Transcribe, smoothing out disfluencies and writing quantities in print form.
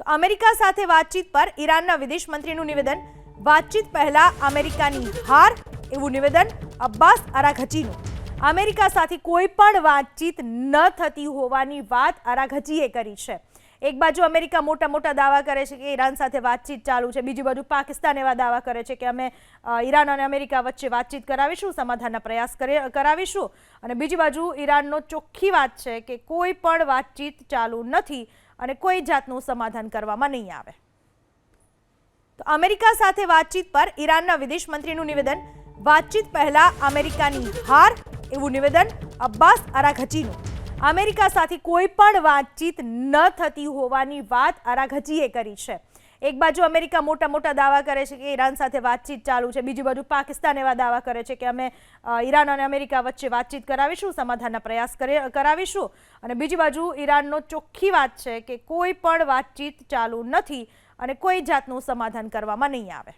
America સાથે વાતચીત પર ઈરાનના વિદેશ મંત્રીનું નિવેદન। વાતચીત પહેલા અમેરિકાની હાર એવું નિવેદન અબ્બાસ અરાઘચીનું। અમેરિકા સાથે કોઈ પણ વાતચીત ન થતી હોવાની વાત અરાઘચીએ કરી છે। એક બાજુ અમેરિકા મોટા દાવા કરે છે કે ઈરાન સાથે વાતચીત ચાલુ છે, બીજી બાજુ પાકિસ્તાન એવા દાવા કરે છે કે અમે ઈરાન અને અમેરિકા વચ્ચે વાતચીત કરાવીશું, સમાધાનના પ્રયાસ કરાવીશું, અને બીજી બાજુ ઈરાનનો ચોખ્ખી વાત છે કે કોઈ પણ વાતચીત ચાલુ નથી અને કોઈ જાતનું સમાધાન કરવામાં નહીં આવે। તો અમેરિકા સાથે વાતચીત પર ઈરાનના વિદેશ મંત્રીનું નિવેદન। વાતચીત પહેલા અમેરિકાની હાર એવું નિવેદન અબ્બાસ અરાઘચીનું। અમેરિકા સાથે કોઈ પણ વાતચીત ન થતી હોવાની વાત અરાઘચીએ કરી છે। એક બાજુ અમેરિકા મોટા દાવા કરે છે કે ઈરાન સાથે વાતચીત ચાલુ છે, બીજી બાજુ પાકિસ્તાન એવા દાવા કરે છે કે અમે ઈરાન અને અમેરિકા વચ્ચે વાતચીત કરાવીશું, સમાધાનના પ્રયાસ કરાવીશું, અને બીજી બાજુ ઈરાનનો ચોખ્ખી વાત છે કે કોઈ પણ વાતચીત ચાલુ નથી અને કોઈ જાતનું સમાધાન કરવામાં નહીં આવે।